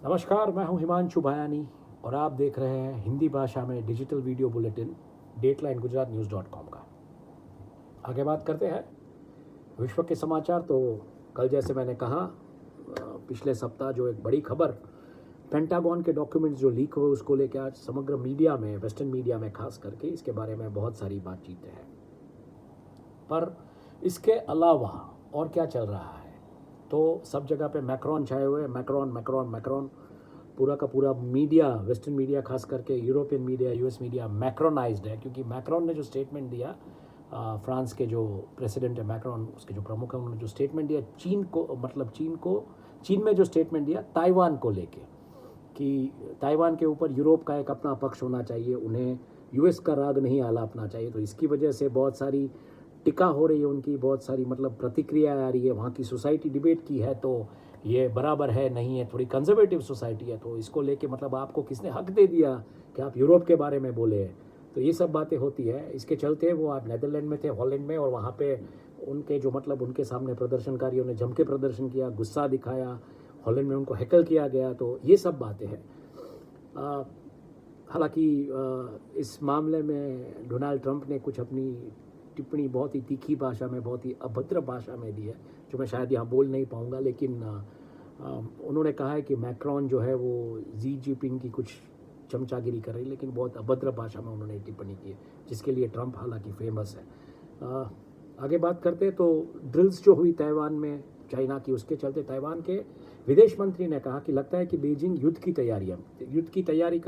नमस्कार, मैं हूं हिमांशु भायानी और आप देख रहे हैं हिंदी भाषा में digital video bulletin dateline Gujarat न्यूज़.com का। आगे बात करते हैं विश्व के समाचार। तो कल जैसे मैंने कहा, पिछले सप्ताह जो एक बड़ी खबर पेंटागन के डॉक्यूमेंट्स जो लीक हुए उसको लेकर आज समग्र मीडिया में, वेस्टर्न मीडिया में खास करके इसके बारे में बहुत सारी बातचीत है। पर इसके अलावा और क्या चल रहा है, तो सब जगह पे मैक्रोन छाए हुए, मैक्रोन मैक्रोन मैक्रोन। पूरा का पूरा मीडिया, वेस्टर्न मीडिया खास करके यूरोपियन मीडिया, यूएस मीडिया मैक्रोनाइज्ड है, क्योंकि मैक्रोन ने जो स्टेटमेंट दिया, फ्रांस के जो प्रेसिडेंट है मैक्रोन, उसके जो प्रमुख हैं, उन्होंने जो स्टेटमेंट दिया चीन में जो स्टेटमेंट दिया ताइवान को लेके कि ताइवान के ऊपर यूरोप का एक अपना पक्ष होना चाहिए, उन्हें यूएस का राग नहीं आलापना चाहिए। तो इसकी वजह से बहुत सारी टिका हो रही है उनकी, बहुत सारी प्रतिक्रिया आ रही है। वहाँ की सोसाइटी डिबेट की है तो ये बराबर है नहीं है, थोड़ी कंजर्वेटिव सोसाइटी है, तो इसको लेके आपको किसने हक दे दिया कि आप यूरोप के बारे में बोले। तो ये सब बातें होती है। इसके चलते वो आप नेदरलैंड में थे, हॉलैंड में, और वहाँ पे उनके जो उनके सामने प्रदर्शनकारियों ने जम के प्रदर्शन किया, गुस्सा दिखाया, हॉलैंड में उनको हैकल किया गया। तो ये सब बातें हैं। हालांकि इस मामले में डोनाल्ड ट्रंप ने कुछ अपनी टिप्पणी बहुत ही तीखी भाषा में, बहुत ही अभद्र भाषा में दी है, जो मैं शायद यहाँ बोल नहीं पाऊँगा। लेकिन उन्होंने कहा है कि मैक्रोन जो है वो जी जिनपिंग की कुछ चमचागिरी कर रही, लेकिन बहुत अभद्र भाषा में उन्होंने टिप्पणी की है, जिसके लिए ट्रंप हालांकि फेमस है। आगे बात करते तो ड्रिल्स जो हुई ताइवान में चाइना की, उसके चलते ताइवान के विदेश मंत्री ने कहा कि लगता है कि बीजिंग युद्ध की तैयारी कर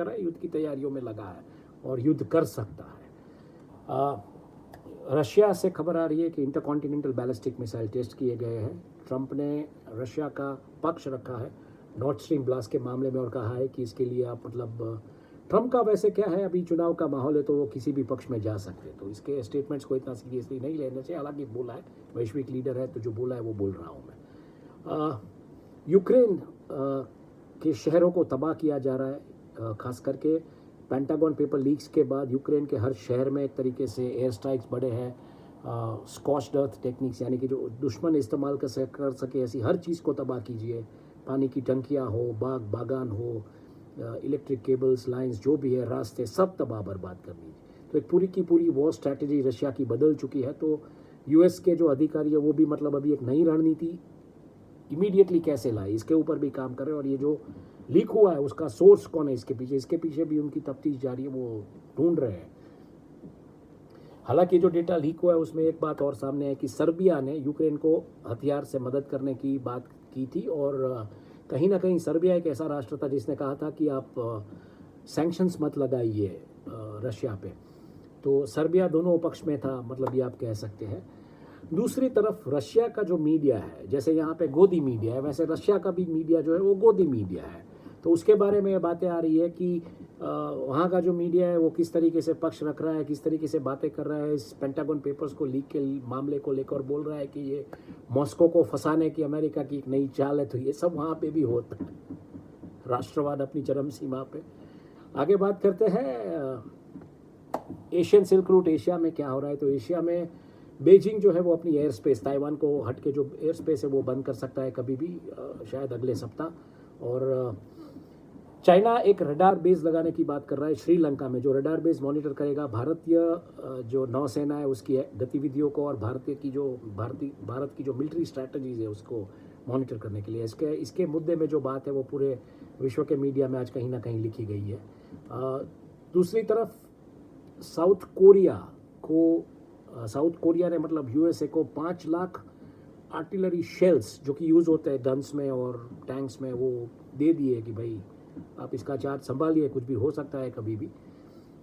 रहा है, युद्ध की तैयारियों में लगा है और युद्ध कर सकता है। रशिया से खबर आ रही है कि इंटरकॉन्टिनेंटल बैलिस्टिक मिसाइल टेस्ट किए गए हैं। ट्रंप ने रशिया का पक्ष रखा है नॉर्थ स्ट्रीम ब्लास्ट के मामले में और कहा है कि इसके लिए आप ट्रंप का वैसे क्या है, अभी चुनाव का माहौल है तो वो किसी भी पक्ष में जा सकते हैं, तो इसके स्टेटमेंट्स को इतना सीरियसली नहीं लेना चाहिए। हालांकि बोला है, वैश्विक लीडर है, तो जो बोला है वो बोल रहा हूँ मैं। यूक्रेन के शहरों को तबाह किया जा रहा है, खास करके पेंटागन पेपर लीक्स के बाद यूक्रेन के हर शहर में एक तरीके से एयर स्ट्राइक्स बढ़े हैं। स्कॉच्ड अर्थ टेक्निक्स, यानी कि जो दुश्मन इस्तेमाल कर सके ऐसी हर चीज़ को तबाह कीजिए। पानी की टंकियाँ हो, बागान हो, इलेक्ट्रिक केबल्स, लाइंस, जो भी है, रास्ते, सब तबाह बर्बाद कर दीजिए। तो एक पूरी की पूरी वॉर स्ट्रैटेजी रशिया की बदल चुकी है। तो यूएस के जो अधिकारी है वो भी अभी एक नई रणनीति इमीडिएटली कैसे लाए, इसके ऊपर भी काम कर रहे हैं। और ये जो लीक हुआ है उसका सोर्स कौन है इसके पीछे भी उनकी तफ्तीश जारी है, वो ढूंढ रहे हैं। हालांकि जो डेटा लीक हुआ है उसमें एक बात और सामने है कि सर्बिया ने यूक्रेन को हथियार से मदद करने की बात की थी, और कहीं ना कहीं सर्बिया एक ऐसा राष्ट्र था जिसने कहा था कि आप सैंक्शंस मत लगाइए रशिया पे। तो सर्बिया दोनों पक्ष में था, ये आप कह सकते हैं। दूसरी तरफ रशिया का जो मीडिया है, जैसे यहाँ पे गोदी मीडिया है, वैसे रशिया का भी मीडिया जो है वो गोदी मीडिया है। तो उसके बारे में बातें आ रही है कि वहाँ का जो मीडिया है वो किस तरीके से पक्ष रख रहा है, किस तरीके से बातें कर रहा है इस पेंटागन पेपर्स को लीक के मामले को लेकर, बोल रहा है कि ये मॉस्को को फंसाने की अमेरिका की एक नई चाल है। तो ये सब वहाँ पे भी होता है, राष्ट्रवाद अपनी चरम सीमा पे। आगे बात करते हैं एशियन सिल्क रूट, एशिया में क्या हो रहा है। तो एशिया में बीजिंग जो है वो अपनी एयर स्पेस, ताइवान को हट के जो एयर स्पेस है वो बंद कर सकता है कभी भी, शायद अगले सप्ताह। और चाइना एक रडार बेस लगाने की बात कर रहा है श्रीलंका में, जो रडार बेस मॉनिटर करेगा भारतीय जो नौसेना है उसकी गतिविधियों को, और भारत की जो मिलिट्री स्ट्रैटेजीज है उसको मॉनिटर करने के लिए। इसके मुद्दे में जो बात है वो पूरे विश्व के मीडिया में आज कहीं ना कहीं लिखी गई है। दूसरी तरफ साउथ कोरिया ने यूएसए को 5 लाख आर्टिलरी शेल्स जो कि यूज़ होते हैं गन्स में और टैंक्स में, वो दे दिए कि भाई आप इसका चार्ज संभालिए, कुछ भी हो सकता है कभी भी।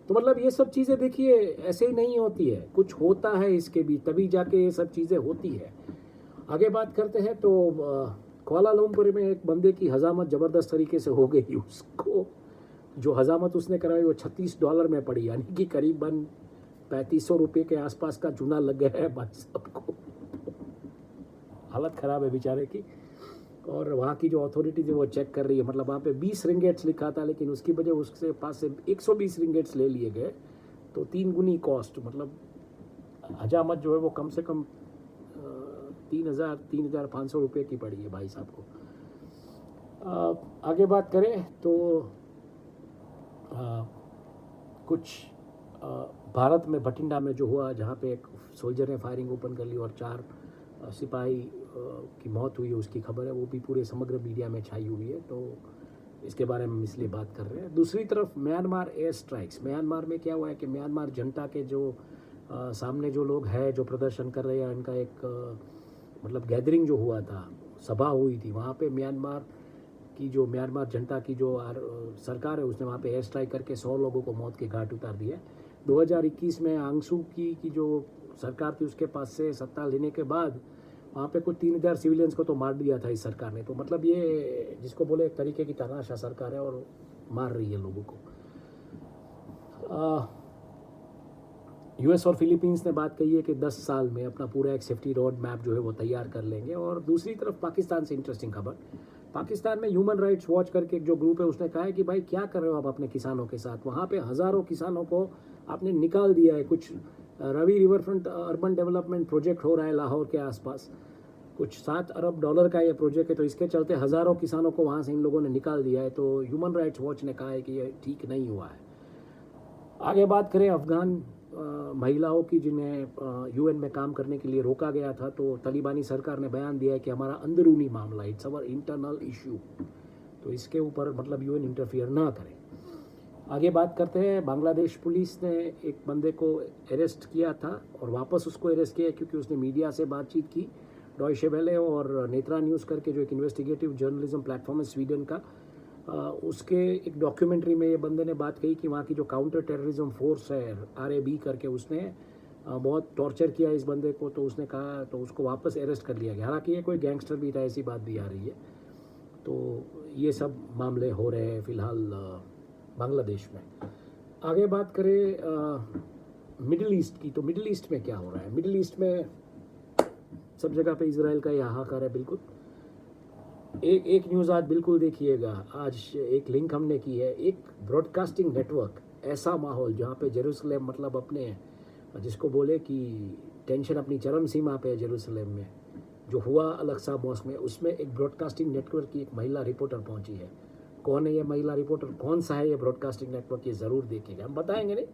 तो ये सब चीज़ें देखिए ऐसे ही नहीं होती है, कुछ होता है इसके भी, तभी जाके ये सब चीज़ें होती है। आगे बात करते हैं तो कुआलालंपुर में एक बंदे की हजामत ज़बरदस्त तरीके से हो गई। उसको जो हजामत उसने कराई वो $36 में पड़ी, यानी कि करीबन 3500 रुपये के आसपास का चूना लग गया है भाई साहब को। हालत ख़राब है बेचारे की। और वहाँ की जो अथॉरिटी थी वो चेक कर रही है, वहाँ पे 20 रिंगेट्स लिखा था, लेकिन उसकी वजह उसके पास से 120 रिंगेट्स ले लिए गए। तो 3 गुनी कॉस्ट, हजामत जो है वो कम से कम 3,500 रुपये की पड़ी है भाई साहब को। आगे बात करें तो कुछ भारत में भटिंडा में जो हुआ, जहाँ पे एक सोल्जर ने फायरिंग ओपन कर ली और 4 सिपाही की मौत हुई, उसकी खबर है, वो भी पूरे समग्र मीडिया में छाई हुई है। तो इसके बारे में हम इसलिए बात कर रहे हैं। दूसरी तरफ म्यांमार एयर स्ट्राइक्स, म्यांमार में क्या हुआ है कि म्यांमार जनता के जो सामने जो लोग हैं जो प्रदर्शन कर रहे हैं, इनका एक मतलब गैदरिंग जो हुआ था, सभा हुई थी, वहाँ पे म्यांमार की जो म्यांमार जनता की जो सरकार है, उसने वहाँ पे एयर स्ट्राइक करके 100 लोगों को मौत के घाट उतार दिया। 2021 में आंग सू की जो सरकार थी, उसके पास से सत्ता लेने के बाद वहाँ पे कुछ 3000 सिविलियंस को तो मार दिया था इस सरकार ने। तो मतलब ये जिसको बोले एक तरीके की तानाशाह सरकार है और मार रही है लोगों को। यूएस और फिलीपींस ने बात कही है कि 10 साल में अपना पूरा एक सेफ्टी रोड मैप जो है वो तैयार कर लेंगे। और दूसरी तरफ पाकिस्तान से इंटरेस्टिंग खबर, पाकिस्तान में ह्यूमन राइट्स वॉच करके एक जो ग्रुप है, उसने कहा है कि भाई क्या कर रहे हो आप अपने किसानों के साथ, वहाँ पे हज़ारों किसानों को आपने निकाल दिया है। कुछ Ravi river front urban development project हो रहा है लाहौर के आसपास, कुछ $7 अरब का ये प्रोजेक्ट है। तो इसके चलते हज़ारों किसानों को वहाँ से इन लोगों ने निकाल दिया है। तो ह्यूमन राइट्स वॉच ने कहा है कि ये ठीक नहीं हुआ है। आगे बात करें अफ़गान महिलाओं की, जिन्हें यूएन में काम करने के लिए रोका गया था, तो तालिबानी सरकार ने बयान दिया है कि हमारा अंदरूनी मामला, इट्स अवर इंटरनल इशू, तो इसके ऊपर मतलब यूएन इंटरफियर ना करे। आगे बात करते हैं, बांग्लादेश पुलिस ने एक बंदे को अरेस्ट किया था और वापस उसको अरेस्ट किया क्योंकि उसने मीडिया से बातचीत की। डॉयचे वेले और नेत्रा न्यूज़ करके जो एक इन्वेस्टिगेटिव जर्नलिज्म प्लेटफॉर्म है स्वीडन का, उसके एक डॉक्यूमेंट्री में ये बंदे ने बात कही कि वहाँ की जो काउंटर टेररिज्म फोर्स है RAB करके, उसने बहुत टॉर्चर किया इस बंदे को। तो उसने कहा, तो उसको वापस अरेस्ट कर लिया गया। हालांकि ये कोई गैंगस्टर भी था, ऐसी बात भी आ रही है। तो ये सब मामले हो रहे हैं फ़िलहाल बांग्लादेश में। आगे बात करें मिडिल ईस्ट की, तो मिडिल ईस्ट में क्या हो रहा है। मिडिल ईस्ट में सब जगह पे इजराइल का ये हाहाकार है। बिल्कुल एक न्यूज़ आज बिल्कुल देखिएगा, आज एक लिंक हमने की है, एक ब्रॉडकास्टिंग नेटवर्क, ऐसा माहौल जहाँ पे जेरूसलम मतलब अपने जिसको बोले कि टेंशन अपनी चरम सीमा पे है जेरूसलम में, जो हुआ अल-अक्सा मॉस्क में, उसमें एक ब्रॉडकास्टिंग नेटवर्क की एक महिला रिपोर्टर पहुंची है। कौन है ये महिला रिपोर्टर, कौन सा है ये ब्रॉडकास्टिंग नेटवर्क, ये ज़रूर देखिएगा। हम बताएंगे नहीं,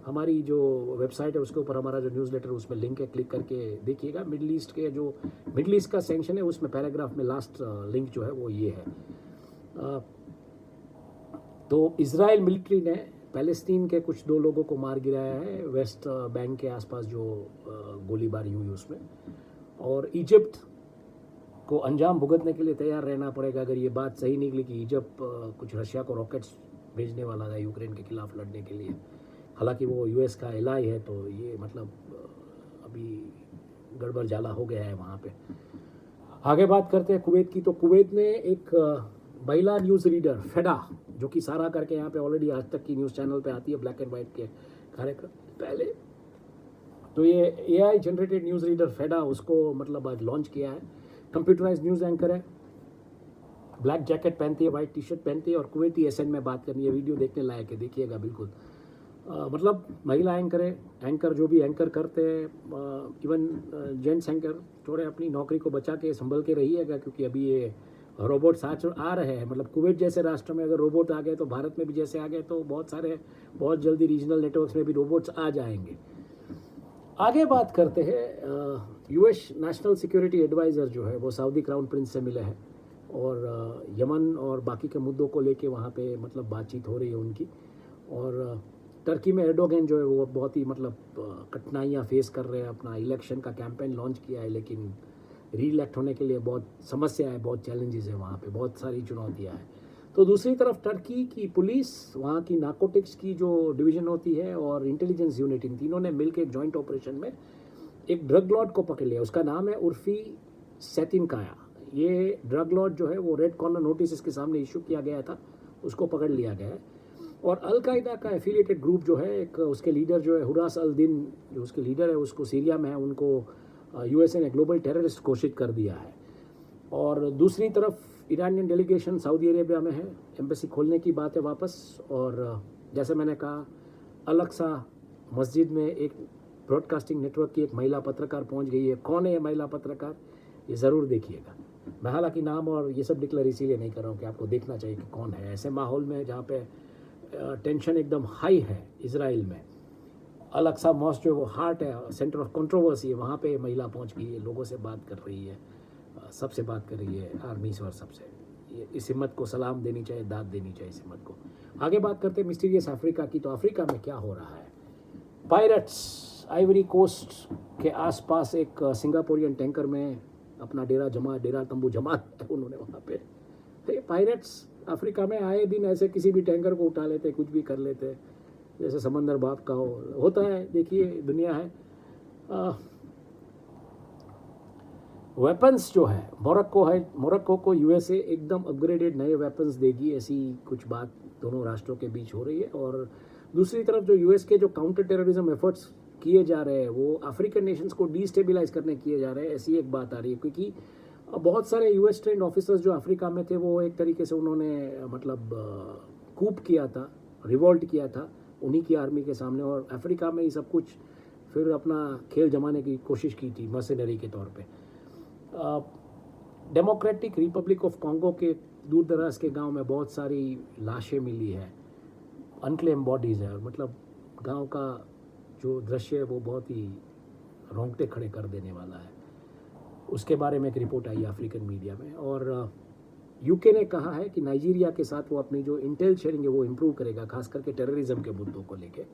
हमारी जो वेबसाइट है उसके ऊपर हमारा जो न्यूज़लेटर उसमें लिंक है, क्लिक करके देखिएगा। मिडिल ईस्ट के जो मिडिल ईस्ट का सेंक्शन है, उसमें पैराग्राफ में लास्ट लिंक जो है वो ये है। तो इजराइल मिलिट्री ने पैलेस्टीन के कुछ 2 लोगों को मार गिराया है वेस्ट बैंक के आसपास जो गोलीबारी हुई उसमें। और इजिप्ट को अंजाम भुगतने के लिए तैयार रहना पड़ेगा अगर ये बात सही निकली कि इजिप्ट कुछ रशिया को रॉकेट्स भेजने वाला था यूक्रेन के खिलाफ लड़ने के लिए। हालांकि वो यूएस का एलाई है, तो ये मतलब अभी गड़बड़ जाला हो गया है वहाँ पे। आगे बात करते हैं कुवैत की, तो कुवैत ने एक महिला न्यूज़ रीडर फेडा, जो कि सारा करके यहाँ पे ऑलरेडी आज तक की न्यूज़ चैनल पे आती है, ब्लैक एंड वाइट के कार्यक्रम पहले, तो ये AI जनरेटेड न्यूज़ रीडर फेडा, उसको मतलब आज लॉन्च किया है। कंप्यूटराइज न्यूज़ एंकर है, ब्लैक जैकेट पहनती है, वाइट टी-शर्ट पहनती है और कुवैती एसेंट में बात करनी है। वीडियो देखने लायक है, देखिएगा बिल्कुल। मतलब महिला एंकर है, एंकर जो भी एंकर करते हैं, इवन जेंट्स एंकर, थोड़े अपनी नौकरी को बचा के संभल के रहिएगा, क्योंकि अभी ये रोबोट्स आ रहे हैं। मतलब कुवैत जैसे राष्ट्र में अगर रोबोट आ गए तो भारत में भी जैसे आ गए, तो बहुत जल्दी रीजनल नेटवर्क्स में भी रोबोट्स आ जाएंगे। आगे बात करते हैं, यूएस नेशनल सिक्योरिटी एडवाइज़र जो है वो सऊदी क्राउन प्रिंस से मिले हैं और यमन और बाकी के मुद्दों को लेके वहाँ पे मतलब बातचीत हो रही है उनकी। और टर्की में एर्डोगन जो है वो बहुत ही मतलब कठिनाइयाँ फेस कर रहे हैं। अपना इलेक्शन का कैंपेन लॉन्च किया है, लेकिन री-इलेक्ट होने के लिए बहुत समस्या है, बहुत चैलेंजेस है वहाँ पे, बहुत सारी चुनौतियाँ हैं। तो दूसरी तरफ टर्की की पुलिस, वहाँ की नार्कोटिक्स की जो डिवीज़न होती है और इंटेलिजेंस यूनिट, इन तीनों ने मिलकर एक जॉइंट ऑपरेशन में एक ड्रग लॉर्ड को पकड़ लिया। उसका नाम है उर्फी सैतिनकाया। ये ड्रग लॉर्ड जो है वो रेड कॉर्नर नोटिस इसके सामने इशू किया गया था, उसको पकड़ लिया गया है। और अल-कायदा का एफिलिएटेड ग्रुप जो है, एक उसके लीडर जो है हुरास अल-दिन, जो उसके लीडर है, उसको सीरिया में है, उनको यूएसए ने ग्लोबल टेररिस्ट घोषित कर दिया है। और दूसरी तरफ ईरानियन डेलीगेशन सऊदी अरेबिया में है, एम्बेसी खोलने की बात है वापस। और जैसे मैंने कहा, अल-अक्सा मस्जिद में एक ब्रॉडकास्टिंग नेटवर्क की एक महिला पत्रकार पहुंच गई है। कौन है ये महिला पत्रकार, ये ज़रूर देखिएगा। मैं हालांकि नाम और ये सब डिक्लेयर इसीलिए नहीं कर रहा हूँ कि आपको देखना चाहिए कि कौन है। ऐसे माहौल में जहाँ पे टेंशन एकदम हाई है इसराइल में, अल अक्सा मॉस्क जो वो हार्ट है, सेंटर ऑफ कंट्रोवर्सी है, वहाँ पे महिला पहुँच गई है, लोगों से बात कर रही है, सबसे बात कर रही है, आर्मीज और सबसे। इस हिम्मत को सलाम देनी चाहिए, दाद देनी चाहिए इस हिम्मत को। आगे बात करते हैं मिस्टीरियस अफ्रीका की। तो अफ्रीका में क्या हो रहा है? पायरेट्स आइवरी कोस्ट के आसपास एक सिंगापुरियन टैंकर में अपना डेरा तंबू जमा उन्होंने वहाँ पे। पायरेट्स अफ्रीका में आए दिन ऐसे किसी भी टैंकर को उठा लेते, कुछ भी कर लेते, जैसे समंदर बाप का होता है। देखिए दुनिया है। वेपन्स जो है, मोरक्को को यूएसए एकदम अपग्रेडेड नए वेपन्स देगी, ऐसी कुछ बात दोनों राष्ट्रों के बीच हो रही है। और दूसरी तरफ जो यूएस के जो काउंटर टेररिज्म एफर्ट्स किए जा रहे हैं वो अफ्रीकन नेशंस को डिस्टेबलाइज करने किए जा रहे हैं, ऐसी एक बात आ रही है। क्योंकि बहुत सारे यूएस ट्रेंड ऑफिसर्स जो अफ्रीका में थे वो एक तरीके से उन्होंने मतलब कूप किया था, रिवोल्ट किया था उन्हीं की आर्मी के सामने, और अफ्रीका में ही सब कुछ फिर अपना खेल जमाने की कोशिश की थी मर्सिनरी के तौर पे। डेमोक्रेटिक रिपब्लिक ऑफ कॉन्गो के दूर दराज के गांव में बहुत सारी लाशें मिली है, अनक्लेम बॉडीज़ है। मतलब गांव का जो दृश्य है वो बहुत ही रोंगटे खड़े कर देने वाला है। उसके बारे में एक रिपोर्ट आई है अफ्रीकन मीडिया में। और यूके ने कहा है कि नाइजीरिया के साथ वो अपनी जो इंटेल शेयरिंग है वो इम्प्रूव करेगा, खास करके टेररिज्म के मुद्दों को लेके।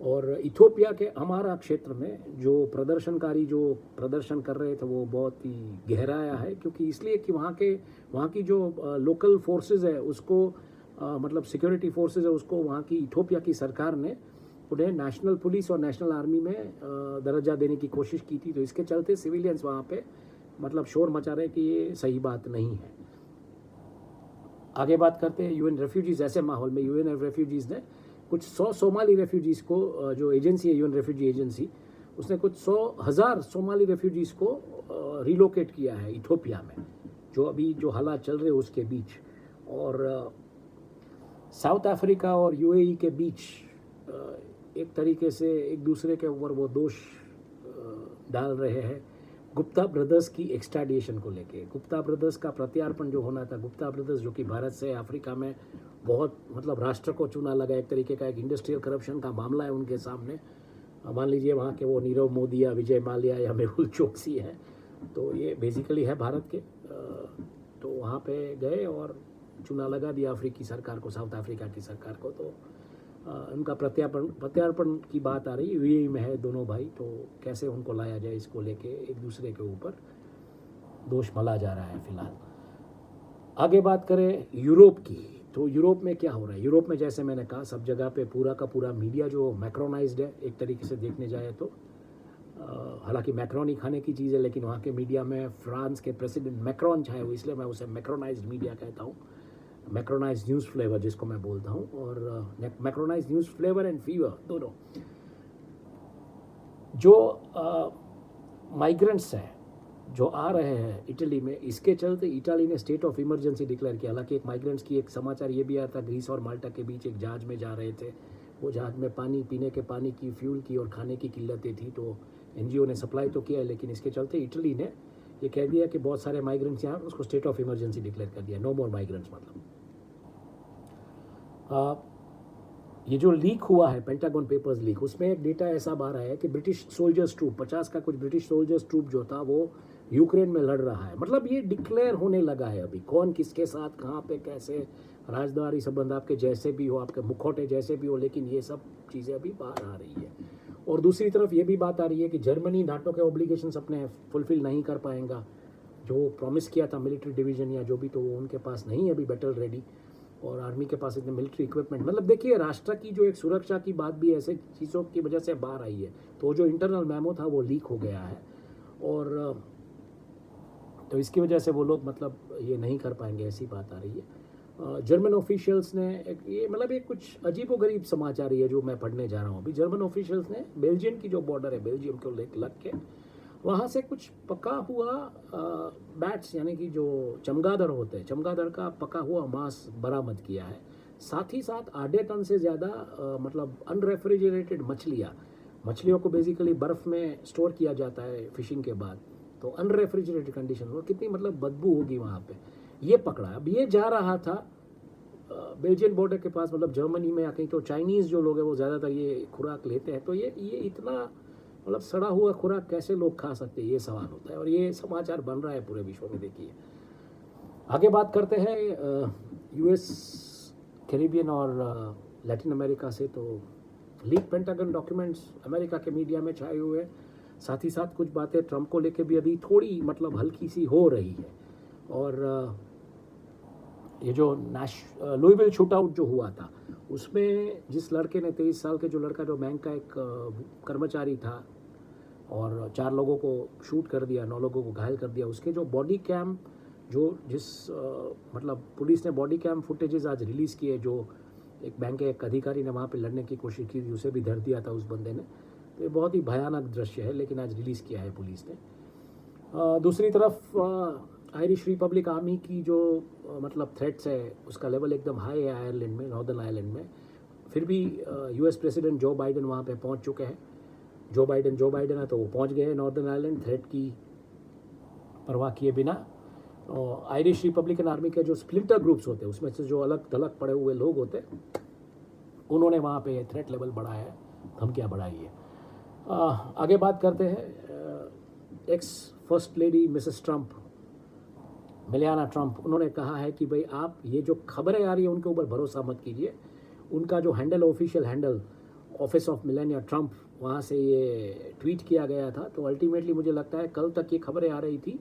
और इथियोपिया के हमारा क्षेत्र में जो प्रदर्शनकारी जो प्रदर्शन कर रहे थे वो बहुत ही गहरा आया है, क्योंकि इसलिए कि वहाँ की जो लोकल फोर्सेस है उसको मतलब सिक्योरिटी फोर्सेस है उसको वहाँ की इथियोपिया की सरकार ने उन्हें नेशनल पुलिस और नेशनल आर्मी में दर्जा देने की कोशिश की थी। तो इसके चलते सिविलियंस वहाँ पे मतलब शोर मचा रहे कि ये सही बात नहीं है। आगे बात करते हैं यूएन रेफ्यूजीज। ऐसे माहौल में यूएन रेफ्यूजीज ने कुछ 100 सोमाली रेफ्यूजीज को, जो एजेंसी है यूएन रेफ्यूजी एजेंसी, उसने कुछ 100,000 सोमाली रेफ्यूजीज को रिलोकेट किया है इथियोपिया में, जो अभी जो हालात चल रहे हैं उसके बीच। और साउथ अफ्रीका और यूएई के बीच एक तरीके से एक दूसरे के ऊपर वो दोष डाल रहे हैं गुप्ता ब्रदर्स की एक्सट्राडिशन को लेके। गुप्ता ब्रदर्स का प्रत्यार्पण जो होना था, गुप्ता ब्रदर्स जो कि भारत से अफ्रीका में बहुत मतलब राष्ट्र को चुना लगा, एक तरीके का एक इंडस्ट्रियल करप्शन का मामला है उनके सामने। मान लीजिए वहाँ के वो नीरव मोदी या विजय माल्या या मेहुल चोकसी है, तो ये बेसिकली है भारत के। तो वहाँ पे गए और चुना लगा दिया अफ्रीकी सरकार को, साउथ अफ्रीका की सरकार को। तो उनका प्रत्यार्पण की बात आ रही है, यूएई में है दोनों भाई, तो कैसे उनको लाया जाए इसको लेके एक दूसरे के ऊपर दोष मला जा रहा है फिलहाल। आगे बात करें यूरोप की, तो यूरोप में क्या हो रहा है? यूरोप में जैसे मैंने कहा सब जगह पे पूरा का पूरा मीडिया जो मैक्रोनाइज्ड है एक तरीके से देखने जाए तो। हालांकि मैक्रोन ही खाने की चीज़ है, लेकिन वहाँ के मीडिया में फ्रांस के प्रेसिडेंट मैक्रोन चाहे वो, इसलिए मैं उसे मैक्रोनाइज्ड मीडिया कहता हूँ, मैक्रोनाइज्ड न्यूज़ फ्लेवर जिसको मैं बोलता हूँ। और मैक्रोनाइज्ड न्यूज़ फ्लेवर एंड फीवर दोनों जो माइग्रेंट्स हैं जो आ रहे हैं इटली में, इसके चलते इटली ने स्टेट ऑफ इमरजेंसी डिक्लेयर किया। हालांकि एक माइग्रेंट्स की एक समाचार ये भी आया था, ग्रीस और माल्टा के बीच एक जहाज़ में जा रहे थे, वो जहाज़ में पानी, पीने के पानी की, फ्यूल की और खाने की किल्लतें थी। तो एनजीओ ने सप्लाई तो किया है, लेकिन इसके चलते इटली ने ये कह दिया कि बहुत सारे माइग्रेंट्स यहाँ, उसको स्टेट ऑफ इमरजेंसी डिक्लेयर कर दिया, नो मोर माइग्रेंट्स। मतलब ये जो लीक हुआ है पेंटागन पेपर्स लीक, उसमें एक डेटा ऐसा बाहर आया है कि ब्रिटिश सोल्जर्स ट्रूप 50 का कुछ ब्रिटिश सोल्जर्स ट्रूप जो था वो यूक्रेन में लड़ रहा है। मतलब ये डिक्लेयर होने लगा है अभी, कौन किसके साथ कहाँ पे कैसे, राजद्वारी संबंध आपके जैसे भी हो, आपके मुखौटे जैसे भी हो, लेकिन ये सब चीज़ें अभी बाहर आ रही है। और दूसरी तरफ ये भी बात आ रही है कि जर्मनी नाटो के ऑब्लिगेशंस अपने फुलफिल नहीं कर पाएगा, जो प्रॉमिस किया था मिलिट्री डिवीजन या जो भी, तो वो उनके पास नहीं है अभी बैटल रेडी, और आर्मी के पास इतने मिलिट्री इक्विपमेंट। मतलब देखिए राष्ट्र की जो एक सुरक्षा की बात भी ऐसे चीज़ों की वजह से बाहर आई है। तो जो इंटरनल मेमो था वो लीक हो गया है, और तो इसकी वजह से वो लोग मतलब ये नहीं कर पाएंगे, ऐसी बात आ रही है। जर्मन ऑफिशियल्स ने ये मतलब एक कुछ अजीबोगरीब समाचार है जो मैं पढ़ने जा रहा हूँ अभी। जर्मन ऑफिशियल्स ने बेल्जियम की जो बॉर्डर है, बेल्जियम को लग के वहाँ से कुछ पका हुआ बैट्स यानी कि जो चमगादड़ होते हैं, चमगादड़ का पका हुआ मांस बरामद किया है। साथ ही साथ 8 टन से ज़्यादा मतलब अनरेफ्रिजरेटेड मछलियों को बेसिकली बर्फ़ में स्टोर किया जाता है फिशिंग के बाद, तो अनरेफ्रिजरेटेड कंडीशन और कितनी मतलब बदबू होगी वहाँ पे, ये पकड़ा। अब ये जा रहा था बेल्जियन बॉर्डर के पास, मतलब जर्मनी में या कहीं, तो चाइनीज़ जो लोग हैं वो ज़्यादातर ये खुराक लेते हैं, तो ये इतना मतलब सड़ा हुआ खुराक कैसे लोग खा सकते हैं, ये सवाल होता है। और ये समाचार बन रहा है पूरे विश्व में। देखिए आगे बात करते हैं यूएस, कैरिबियन और लैटिन अमेरिका से। तो लीक पेंटागन डॉक्यूमेंट्स अमेरिका के मीडिया में छाए हुए हैं, साथ ही साथ कुछ बातें ट्रंप को लेके भी अभी थोड़ी मतलब हल्की सी हो रही है। और ये जो लुइविल शूटआउट जो हुआ था उसमें जिस लड़के ने 23 साल के जो लड़का जो बैंक का एक कर्मचारी था और 4 लोगों को शूट कर दिया, 9 लोगों को घायल कर दिया, उसके जो बॉडी कैम मतलब पुलिस ने बॉडी कैम फुटेजेस आज रिलीज़ किए, जो एक बैंक के एक अधिकारी ने वहाँ पे लड़ने की कोशिश की थी, उसे भी धर दिया था उस बंदे ने। तो ये बहुत ही भयानक दृश्य है, लेकिन आज रिलीज़ किया है पुलिस ने। दूसरी तरफ आयरिश रिपब्लिक आर्मी की जो मतलब थ्रेट्स है उसका लेवल एकदम हाई है आयरलैंड में, नॉर्दर्न आयरलैंड में। फिर भी यूएस प्रेसिडेंट जो बाइडन वहाँ पे पहुँच चुके हैं। जो बाइडन है तो वो पहुँच गए हैं नॉर्दर्न आयरलैंड, थ्रेट की परवाह किए बिना। और आयरिश रिपब्लिकन आर्मी के जो स्प्लिंटर ग्रुप्स होते हैं उसमें से जो अलग थलग पड़े हुए लोग होते हैं, उन्होंने वहाँ पे थ्रेट लेवल बढ़ाया है, धमकियाँ बढ़ाई है। आगे बात करते हैं ex first lady Mrs Trump, Melania Trump. उन्होंने कहा है कि भाई आप ये जो खबरें आ रही है उनके ऊपर भरोसा मत कीजिए। उनका जो handle, official handle office of Melania Trump, वहाँ से ये ट्वीट किया गया था। तो अल्टीमेटली मुझे लगता है कल तक ये खबरें आ रही थी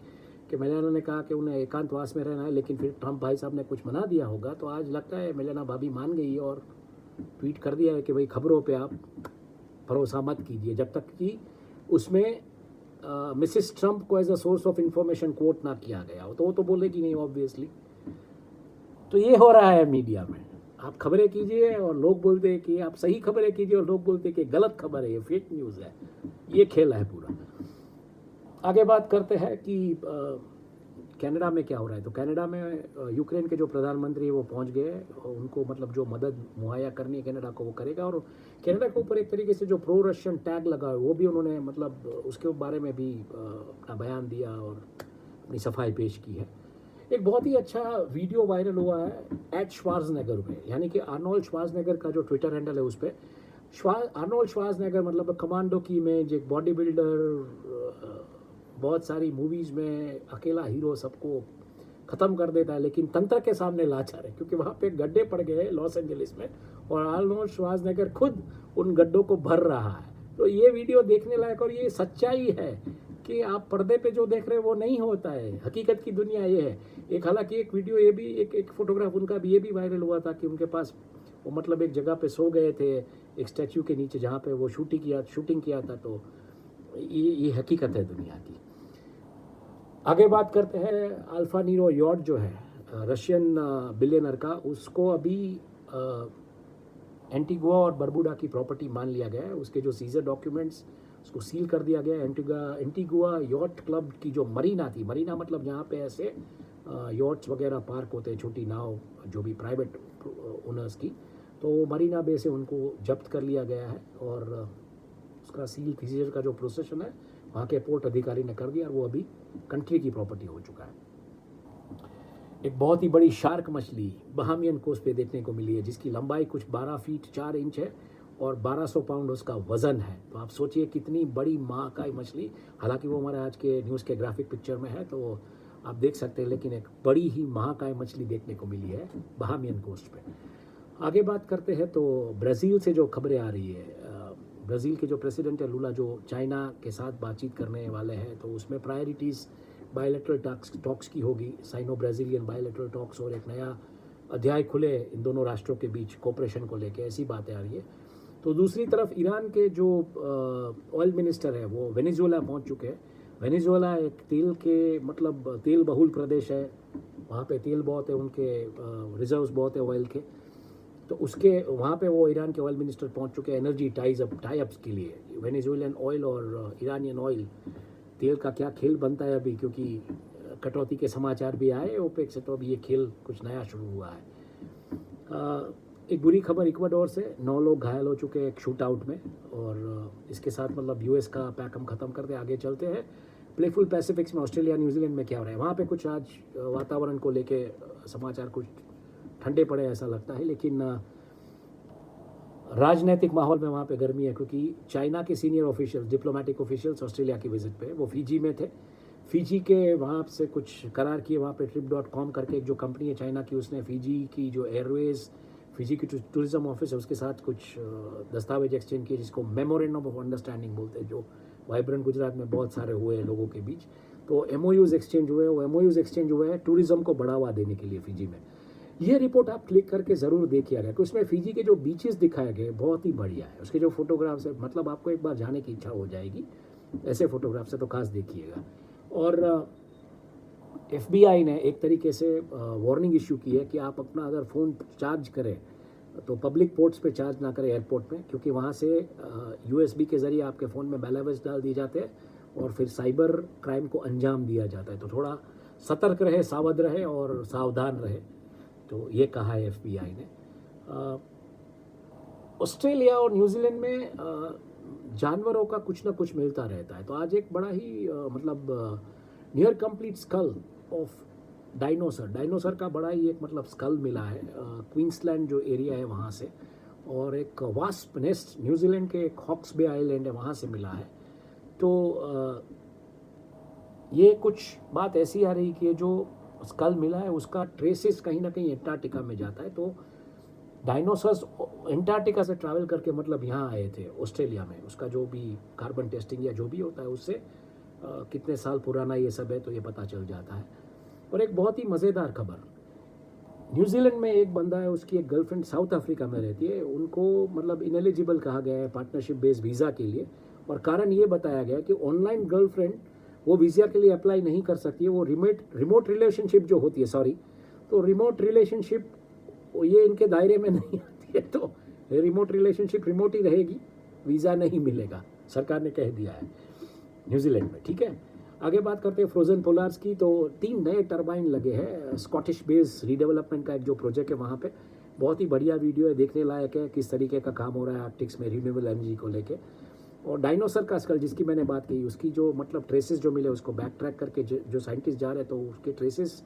कि मेलाना ने कहा कि उन्हें एकांतवास में रहना है, लेकिन फिर ट्रंप भाई साहब ने कुछ मना दिया होगा। तो आज लगता है मेलाना भाभी मान गई और ट्वीट कर दिया है कि भाई खबरों पे आप भरोसा मत कीजिए जब तक कि उसमें मिसिस ट्रंप को as a source of information quote ना किया गया हो। तो वो तो बोलेगी नहीं ऑब्वियसली। तो ये हो रहा है मीडिया में, आप खबरें कीजिए और लोग बोलते हैं कि आप सही खबरें कीजिए और लोग बोलते हैं कि गलत खबर है, ये फेक न्यूज़ है। ये खेल है पूरा। आगे बात करते हैं कि कनाडा में क्या हो रहा है। तो कनाडा में यूक्रेन के जो प्रधानमंत्री वो पहुंच गए, उनको मतलब जो मदद मुहैया करनी है कनाडा को वो करेगा। और कनाडा के ऊपर एक तरीके से जो प्रो रशियन टैग लगा है वो भी उन्होंने मतलब उसके बारे में भी अपना बयान दिया और अपनी सफाई पेश की है। एक बहुत ही अच्छा वीडियो वायरल हुआ है @श्वार्ज़नेगर पे, यानी कि आर्नोल्ड श्वार्ज़नेगर का जो ट्विटर हैंडल है उस पर आर्नोल्ड श्वार्ज़नेगर मतलब कमांडो की इमेज, एक बॉडी बिल्डर, बहुत सारी मूवीज़ में अकेला हीरो सबको ख़त्म कर देता है, लेकिन तंत्र के सामने लाचार है क्योंकि वहाँ पे गड्ढे पड़ गए लॉस एंजलिस में और आर्नोल्ड श्वार्ज़नेगर खुद उन गड्ढों को भर रहा है। तो ये वीडियो देखने लायक, और ये सच्चाई है कि आप पर्दे पे जो देख रहे हैं वो नहीं होता है, हकीकत की दुनिया ये है। एक हालांकि एक वीडियो ये भी एक फोटोग्राफ उनका भी ये भी वायरल हुआ था कि उनके पास वो मतलब एक जगह पे सो गए थे एक स्टैच्यू के नीचे जहाँ पे वो शूटिंग किया था। तो ये हकीकत है दुनिया की। आगे बात करते हैं अल्फा नीरो यॉट जो है रशियन बिलियनर का, उसको अभी एंटीगुआ और बरबुडा की प्रॉपर्टी मान लिया गया है। उसके जो सीजर डॉक्यूमेंट्स उसको सील कर दिया गया है। एंटीगुआ यॉट क्लब की जो मरीना थी, मरीना मतलब जहाँ पे ऐसे यॉट्स वगैरह पार्क होते हैं, छोटी नाव जो भी प्राइवेट ओनर्स की, तो मरीना बे से उनको जब्त कर लिया गया है और उसका सीजर का जो प्रोसेशन है वहाँ के पोर्ट अधिकारी ने कर दिया और वो अभी कंट्री की प्रॉपर्टी हो चुका है। एक बहुत ही बड़ी शार्क मछली बहामियन कोस्ट पे देखने को मिली है जिसकी लंबाई कुछ 12 फीट 4 इंच है और 1200 पाउंड उसका वजन है। तो आप सोचिए कितनी बड़ी महाकाय मछली, हालांकि वो हमारे आज के न्यूज़ के ग्राफिक पिक्चर में है तो आप देख सकते हैं, लेकिन एक बड़ी ही महाकाय मछली देखने को मिली है बहामियन कोस्ट पे। आगे बात करते हैं तो ब्राज़ील से जो खबरें आ रही है, ब्राज़ील के जो प्रेसिडेंट है लूला जो चाइना के साथ बातचीत करने वाले हैं, तो उसमें प्रायोरिटीज़ बायलैटरल टॉक्स की होगी, साइनो ब्राज़ीलियन बायलैटरल टॉक्स, और एक नया अध्याय खुले इन दोनों राष्ट्रों के बीच कोऑपरेशन को लेकर, ऐसी बातें आ रही है। तो दूसरी तरफ ईरान के जो ऑयल मिनिस्टर है वो वेनेजुएला पहुंच चुके हैं। वेनेजुएला एक तेल के मतलब तेल बहुल प्रदेश है, वहाँ पे तेल बहुत है, उनके रिजर्व्स बहुत है ऑयल के, तो उसके वहाँ पे वो ईरान के ऑयल मिनिस्टर पहुँच चुके हैं एनर्जी टाई-अप्स के लिए। वेनेजुएलन ऑयल और ईरानियन ऑयल, तेल का क्या खेल बनता है अभी, क्योंकि कटौती के समाचार भी आए ओपेक से, तो अभी ये खेल कुछ नया शुरू हुआ है। एक बुरी खबर इक्वाडोर से, 9 लोग घायल हो चुके हैं एक शूट आउट में, और इसके साथ मतलब यूएस का पैक हम ख़त्म करते आगे चलते हैं। प्लेफुल पैसिफिक्स में ऑस्ट्रेलिया न्यूजीलैंड में क्या हो रहा है वहाँ पे कुछ आज वातावरण को लेके समाचार कुछ ठंडे पड़े ऐसा लगता है, लेकिन राजनीतिक माहौल में वहाँ पे गर्मी है, क्योंकि चाइना के senior officials, diplomatic officials Australia की विजिट पे, वो फिजी में थे। फिजी के वहाँ से कुछ करार किए, वहाँ पे trip.com करके एक जो कंपनी है चाइना की, उसने फिजी की जो एयरवेज, फिजी की टूरिज्म ऑफिस है उसके साथ कुछ दस्तावेज एक्सचेंज किए, जिसको मेमोरेंडम ऑफ अंडरस्टैंडिंग बोलते हैं, जो वाइब्रेंट गुजरात में बहुत सारे हुए हैं लोगों के बीच। तो MOUs एक्सचेंज हुए, वो MOUs एक्सचेंज हुए हैं टूरिज्म को बढ़ावा देने के लिए फिजी में। ये रिपोर्ट आप क्लिक करके ज़रूर देखिएगा, कि उसमें फिजी के जो बीचेस दिखाए गए बहुत ही बढ़िया है, उसके जो फोटोग्राफ्स है, मतलब आपको एक बार जाने की इच्छा हो जाएगी, ऐसे फोटोग्राफ्स है तो खास देखिएगा। और FBI ने एक तरीके से वार्निंग इशू की है कि आप अपना अगर फ़ोन चार्ज करें तो पब्लिक पोर्ट्स पे चार्ज ना करें, एयरपोर्ट में, क्योंकि वहाँ से USB के ज़रिए आपके फ़ोन में बैलेवेज डाल दिए जाते हैं और फिर साइबर क्राइम को अंजाम दिया जाता है। तो थोड़ा सतर्क रहे, सावध रहे और सावधान रहे, तो ये कहा है FBI ने। ऑस्ट्रेलिया और न्यूजीलैंड में जानवरों का कुछ ना कुछ मिलता रहता है। तो आज एक बड़ा ही मतलब near complete skull of dinosaur का बड़ा ही एक मतलब स्कल मिला है, क्वींसलैंड जो एरिया है वहाँ से, और एक वास्प नेस्ट न्यूजीलैंड के एक हॉक्स बे आइलैंड है वहाँ से मिला है। तो ये कुछ बात ऐसी आ रही कि जो स्कल मिला है उसका ट्रेसेस कहीं ना कहीं एंटार्क्टिका में जाता है। तो डायनासोर्स एंटार्क्टिका से ट्रैवल करके मतलब यहाँ आए थे ऑस्ट्रेलिया में, उसका जो भी कार्बन टेस्टिंग या जो भी होता है उससे कितने साल पुराना ये सब है तो ये पता चल जाता है। और एक बहुत ही मज़ेदार खबर, न्यूजीलैंड में एक बंदा है, उसकी एक गर्लफ्रेंड साउथ अफ्रीका में रहती है, उनको मतलब इनएलिजिबल कहा गया है पार्टनरशिप बेस्ड वीज़ा के लिए, और कारण ये बताया गया कि ऑनलाइन गर्लफ्रेंड वो वीज़ा के लिए अप्लाई नहीं कर सकती है, वो रिमोट रिलेशनशिप जो होती है, तो रिमोट रिलेशनशिप ये इनके दायरे में नहीं आती है, तो रिमोट रिलेशनशिप रिमोट ही रहेगी, वीज़ा नहीं मिलेगा, सरकार ने कह दिया है न्यूजीलैंड में। ठीक है, आगे बात करते हैं फ्रोजन पोलार्स की। तो 3 नए टरबाइन लगे हैं, स्कॉटिश बेस रीडेवलपमेंट का एक जो प्रोजेक्ट है वहाँ पे, बहुत ही बढ़िया वीडियो है, देखने लायक है किस तरीके का काम हो रहा है आर्कटिक्स में रिन्यूएबल एनर्जी को लेके। और डायनासोर का स्कल जिसकी मैंने बात की, उसकी जो मतलब ट्रेसेस जो मिले उसको बैक ट्रैक करके जो साइंटिस्ट जा रहे हैं, तो उसके ट्रेसेस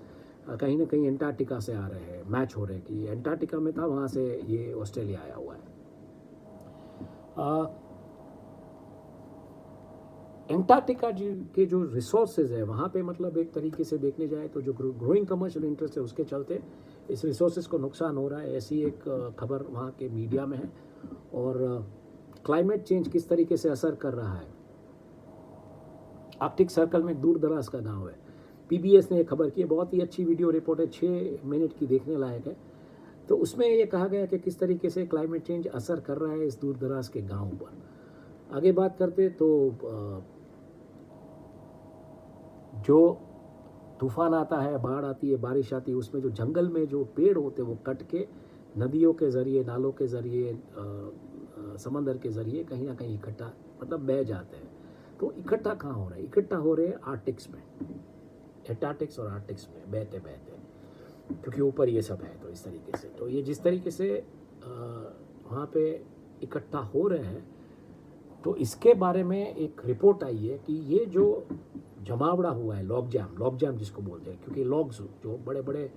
कहीं ना कहीं एंटार्क्टिका से आ रहे हैं, मैच हो रहे हैं कि एंटार्क्टिका में था, वहाँ से ये ऑस्ट्रेलिया आया हुआ है। एंटार्क्टिका के जो रिसोर्सेज है वहाँ पे मतलब एक तरीके से देखने जाए तो जो ग्रोइंग कमर्शियल इंटरेस्ट है उसके चलते इस रिसोर्सेज को नुकसान हो रहा है, ऐसी एक खबर वहाँ के मीडिया में है। और क्लाइमेट चेंज किस तरीके से असर कर रहा है, आर्कटिक सर्कल में दूर दराज का गाँव है, PBS ने ये खबर की है, बहुत ही अच्छी वीडियो रिपोर्ट है, 6 मिनट की, देखने लायक है। तो उसमें ये कहा गया कि किस तरीके से क्लाइमेट चेंज असर कर रहा है इस दूर दराज के गाँव पर। आगे बात करते तो जो तूफान आता है, बाढ़ आती है, बारिश आती है, उसमें जो जंगल में जो पेड़ होते हैं वो कट के नदियों के ज़रिए, नालों के ज़रिए, समंदर के ज़रिए कहीं ना कहीं इकट्ठा मतलब बह जाते हैं। तो इकट्ठा कहाँ हो रहा है, इकट्ठा हो रहे हैं आर्कटिक्स में, एंटार्क्टिक्स और आर्कटिक्स में बहते बहते, क्योंकि ऊपर ये सब है। तो इस तरीके से तो ये जिस तरीके से वहाँ पे इकट्ठा हो रहे हैं, तो इसके बारे में एक रिपोर्ट आई है कि ये जो जमावड़ा हुआ है, लॉग जैम जिसको बोलते हैं, क्योंकि लॉग्स जो बड़े बड़े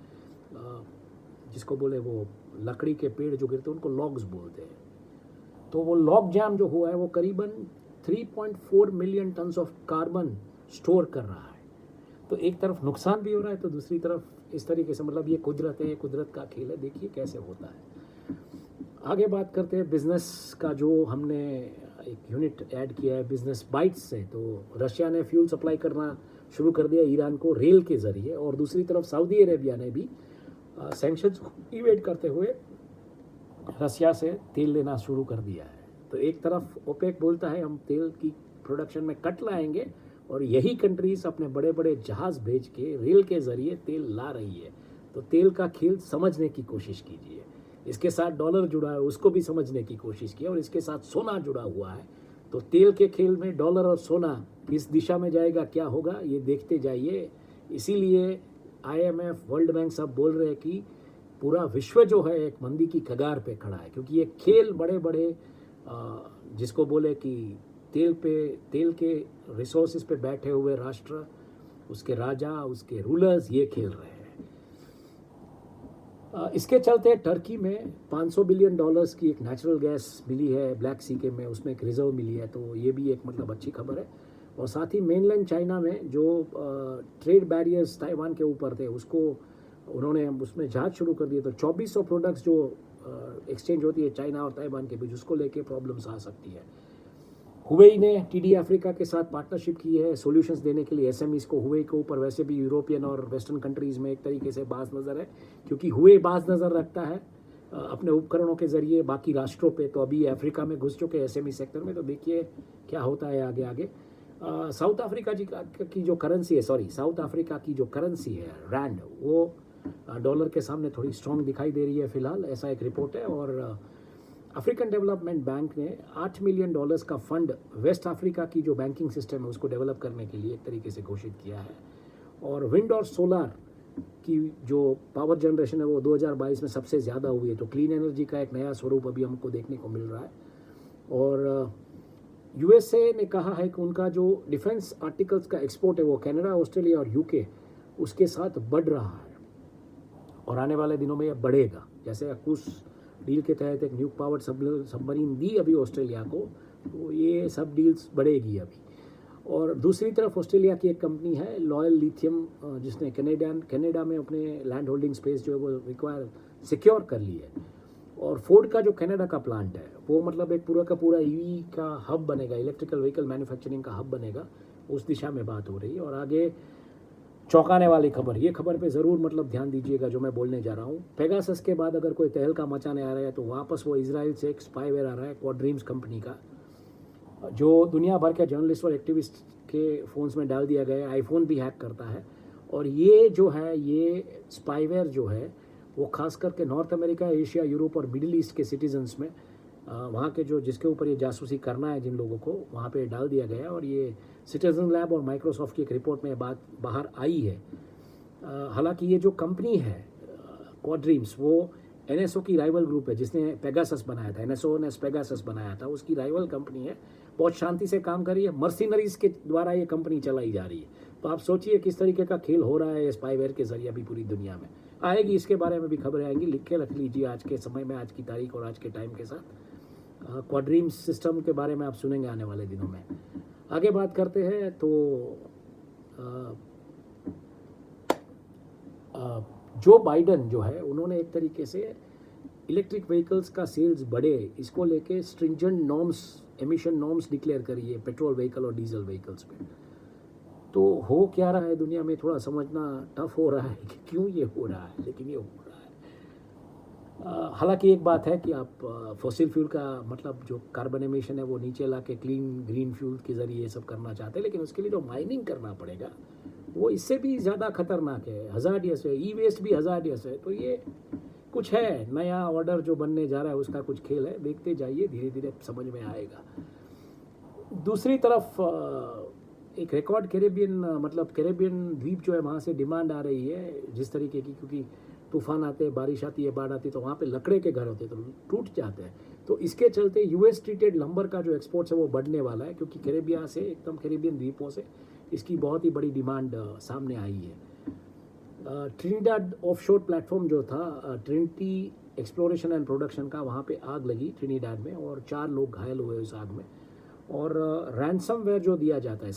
जिसको बोले वो लकड़ी के पेड़ जो गिरते हैं उनको लॉग्स बोलते हैं। तो वो लॉग जैम जो हुआ है वो करीबन 3.4 million tons of carbon store कर रहा है। तो एक तरफ नुकसान भी हो रहा है, तो दूसरी तरफ इस तरीके से मतलब ये कुदरत है, ये कुदरत का खेल है, देखिए कैसे होता है। आगे बात करते हैं बिजनेस का, जो हमने एक यूनिट ऐड किया है बिजनेस बाइट्स से। तो रशिया ने फ्यूल सप्लाई करना शुरू कर दिया ईरान को रेल के ज़रिए, और दूसरी तरफ सऊदी अरेबिया ने भी सैंक्शंस इवेट करते हुए रशिया से तेल लेना शुरू कर दिया है। तो एक तरफ ओपेक बोलता है हम तेल की प्रोडक्शन में कट लाएंगे, और यही कंट्रीज अपने बड़े बड़े जहाज़ भेज के रेल के ज़रिए तेल ला रही है। तो तेल का खेल समझने की कोशिश कीजिए, इसके साथ डॉलर जुड़ा है उसको भी समझने की कोशिश की, और इसके साथ सोना जुड़ा हुआ है। तो तेल के खेल में डॉलर और सोना किस दिशा में जाएगा, क्या होगा, ये देखते जाइए। इसीलिए IMF, वर्ल्ड बैंक सब बोल रहे हैं कि पूरा विश्व जो है एक मंदी की कगार पे खड़ा है, क्योंकि ये खेल बड़े बड़े जिसको बोले कि तेल के रिसोर्सेज पे बैठे हुए राष्ट्र, उसके राजा, उसके रूलर्स ये खेल रहे हैं। इसके चलते टर्की में $500 बिलियन की एक नेचुरल गैस मिली है ब्लैक सी के में, उसमें एक रिजर्व मिली है, तो ये भी एक मतलब अच्छी खबर है। और साथ ही मेनलैंड चाइना में जो ट्रेड बैरियर्स ताइवान के ऊपर थे उसको उन्होंने उसमें जांच शुरू कर दी, तो 2400 प्रोडक्ट्स जो एक्सचेंज होती है चाइना और ताइवान के बीच, उसको लेके प्रॉब्लम्स आ सकती है। हुवेई ने टीडी अफ्रीका के साथ पार्टनरशिप की है सॉल्यूशंस देने के लिए एसएमईज को। हुवेई के ऊपर वैसे भी यूरोपियन और वेस्टर्न कंट्रीज़ में एक तरीके से बाज नज़र है, क्योंकि हुवेई बाज नज़र रखता है अपने उपकरणों के ज़रिए बाकी राष्ट्रों पे। तो अभी अफ्रीका में घुस चुके एसएमई सेक्टर में, तो देखिए क्या होता है आगे आगे। साउथ अफ्रीका की जो करेंसी है, साउथ अफ्रीका की जो करेंसी है रैंड, वो डॉलर के सामने थोड़ी स्ट्रॉन्ग दिखाई दे रही है फिलहाल, ऐसा एक रिपोर्ट है। और अफ्रीकन डेवलपमेंट बैंक ने $8 मिलियन का फंड वेस्ट अफ्रीका की जो बैंकिंग सिस्टम है उसको डेवलप करने के लिए एक तरीके से घोषित किया है। और विंड और सोलर की जो पावर जनरेशन है वो 2022 में सबसे ज़्यादा हुई है, तो क्लीन एनर्जी का एक नया स्वरूप अभी हमको देखने को मिल रहा है। और यूएसए ने कहा है कि उनका जो डिफेंस आर्टिकल्स का एक्सपोर्ट है वो कनाडा, ऑस्ट्रेलिया और यूके उसके साथ बढ़ रहा है, और आने वाले दिनों में यह बढ़ेगा। जैसे अकूस डील के तहत एक न्यूक पावर्ड सबमरीन दी अभी ऑस्ट्रेलिया को, तो ये सब डील्स बढ़ेगी अभी। और दूसरी तरफ ऑस्ट्रेलिया की एक कंपनी है लॉयल लिथियम, जिसने कनाडा में अपने लैंड होल्डिंग स्पेस जो है वो सिक्योर कर ली है। और फोर्ड का जो कनाडा का प्लांट है वो मतलब एक पूरा का पूरा ईवी का हब बनेगा, इलेक्ट्रिकल व्हीकल मैन्युफैक्चरिंग का हब बनेगा, उस दिशा में बात हो रही है। और आगे चौंकाने वाली खबर, ये खबर पे ज़रूर मतलब ध्यान दीजिएगा जो मैं बोलने जा रहा हूँ। पेगासस के बाद अगर कोई तहलका मचाने आ रहा है तो वापस वो इजराइल से एक स्पाईवेयर आ रहा है क्वाड्रीम्स कंपनी का, जो दुनिया भर के जर्नलिस्ट और एक्टिविस्ट के फ़ोन्स में डाल दिया गया है। आईफोन भी हैक करता है। और ये जो है ये स्पाईवेयर जो है वो खास करके नॉर्थ अमेरिका, एशिया, यूरोप और मिडिल ईस्ट के सिटीजन्स में, वहाँ के जो जिसके ऊपर ये जासूसी करना है जिन लोगों को, वहाँ पे डाल दिया गया है। और ये सिटीजन लैब और माइक्रोसॉफ्ट की एक रिपोर्ट में बात बाहर आई है। हालांकि ये जो कंपनी है क्वाड्रीम्स, वो एनएसओ की राइवल ग्रुप है जिसने पेगासस बनाया था, एनएसओ ने पेगासस बनाया था, उसकी राइवल कंपनी है। बहुत शांति से काम कर रही है, मर्सिनरीज के द्वारा ये कंपनी चलाई जा रही है। तो आप सोचिए किस तरीके का खेल हो रहा है स्पाईवेयर के जरिए अभी पूरी दुनिया में। आएगी, इसके बारे में भी खबरें आएंगी, लिख के रख लीजिए आज के समय में, आज की तारीख और आज के टाइम के साथ। क्वाड्रीम्स सिस्टम के बारे में आप सुनेंगे आने वाले दिनों में। आगे बात करते हैं तो जो बाइडन जो है उन्होंने एक तरीके से इलेक्ट्रिक व्हीकल्स का सेल्स बढ़े, इसको लेके stringent norms, emission norms declare करी है पेट्रोल व्हीकल और डीजल व्हीकल्स पे। तो हो क्या रहा है दुनिया में थोड़ा समझना टफ हो रहा है कि क्यों ये हो रहा है, लेकिन ये हो रहा है। हालांकि एक बात है कि आप फॉसिल फ्यूल का मतलब जो कार्बन एमिशन है वो नीचे ला के क्लीन ग्रीन फ्यूल के ज़रिए ये सब करना चाहते हैं, लेकिन उसके लिए जो माइनिंग करना पड़ेगा वो इससे भी ज़्यादा खतरनाक है, हज़ार्डियस है। ई वेस्ट भी हज़ार्डियस है। तो ये कुछ है, नया ऑर्डर जो बनने जा रहा है उसका कुछ खेल है, देखते जाइए, धीरे धीरे समझ में आएगा। दूसरी तरफ एक रिकॉर्ड कैरेबियन द्वीप जो है वहाँ से डिमांड आ रही है जिस तरीके की, क्योंकि तूफान आते हैं, बारिश आती है, बाढ़ आती है, तो वहाँ पे लकड़े के घर होते हैं तो टूट जाते हैं। तो इसके चलते यूएस ट्रीटेड लंबर का जो एक्सपोर्ट्स है वो बढ़ने वाला है, क्योंकि कैरेबियन द्वीपों से इसकी बहुत ही बड़ी डिमांड सामने आई है। ट्रिनिडाड ऑफशोर प्लेटफॉर्म जो था ट्रिनिटी एक्सप्लोरेशन एंड प्रोडक्शन का, वहाँ पे आग लगी ट्रिनिडाड में और 4 लोग घायल हुए उस आग में। और रैंसमवेयर जो दिया जाता है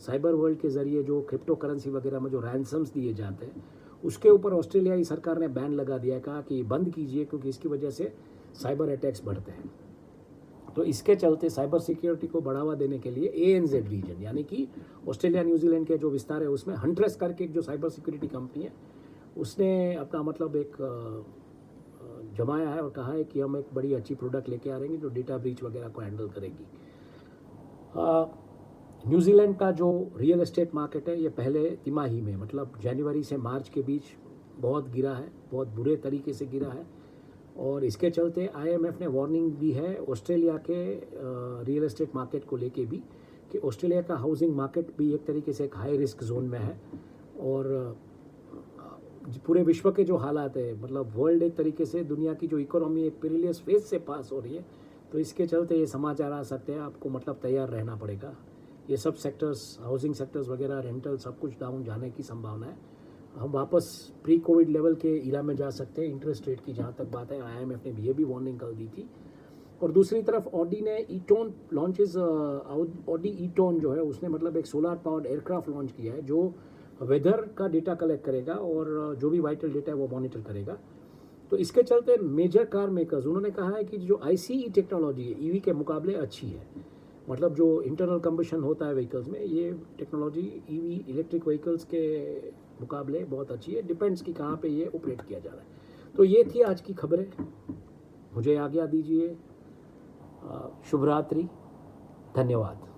साइबर वर्ल्ड के ज़रिए जो क्रिप्टो करेंसी वगैरह में जो रैंसम्स दिए जाते हैं, उसके ऊपर ऑस्ट्रेलियाई सरकार ने बैन लगा दिया है, कहा कि बंद कीजिए क्योंकि इसकी वजह से साइबर अटैक्स बढ़ते हैं। तो इसके चलते साइबर सिक्योरिटी को बढ़ावा देने के लिए ANZ रीजन, यानी कि ऑस्ट्रेलिया न्यूजीलैंड के जो विस्तार है उसमें हंट्रेस करके एक जो साइबर सिक्योरिटी कंपनी है उसने अपना मतलब एक जमाया है और कहा है कि हम एक बड़ी अच्छी प्रोडक्ट लेके आ रहे हैं जो डेटा ब्रीच वगैरह को हैंडल करेगी। न्यूजीलैंड का जो रियल एस्टेट मार्केट है ये पहले तिमाही में मतलब जनवरी से मार्च के बीच बहुत गिरा है, बहुत बुरे तरीके से गिरा है। और इसके चलते IMF ने वार्निंग दी है ऑस्ट्रेलिया के रियल एस्टेट मार्केट को लेके भी, कि ऑस्ट्रेलिया का हाउसिंग मार्केट भी एक तरीके से एक हाई रिस्क जोन में है। और पूरे विश्व के जो हालात है, मतलब वर्ल्ड एक तरीके से दुनिया की जो इकोनॉमी एक पेरिलियस फेज से पास हो रही है, तो इसके चलते ये समाचार आ सकते हैं, आपको मतलब तैयार रहना पड़ेगा। ये सब सेक्टर्स, हाउसिंग सेक्टर्स वगैरह, रेंटल, सब कुछ डाउन जाने की संभावना है। हम वापस प्री कोविड लेवल के इरा में जा सकते हैं। इंटरेस्ट रेट की जहाँ तक बात है, IMF ने भी ये भी वार्निंग कल दी थी। और दूसरी तरफ ऑडी ने ईटोन लॉन्चेस, ऑडी ईटोन जो है उसने मतलब एक सोलर पावर्ड एयरक्राफ्ट लॉन्च किया है जो वेदर का डेटा कलेक्ट करेगा और जो भी वाइटल डेटा है वो मॉनिटर करेगा। तो इसके चलते मेजर कार मेकर्स, उन्होंने कहा है कि जो ICE टेक्नोलॉजी है EV के मुकाबले अच्छी है। मतलब जो इंटरनल कंबशन होता है व्हीकल्स में, ये टेक्नोलॉजी EV इलेक्ट्रिक व्हीकल्स के मुकाबले बहुत अच्छी है। डिपेंड्स कि कहाँ पे ये ऑपरेट किया जा रहा है। तो ये थी आज की खबरें। मुझे आज्ञा दीजिए। शुभ रात्रि। धन्यवाद।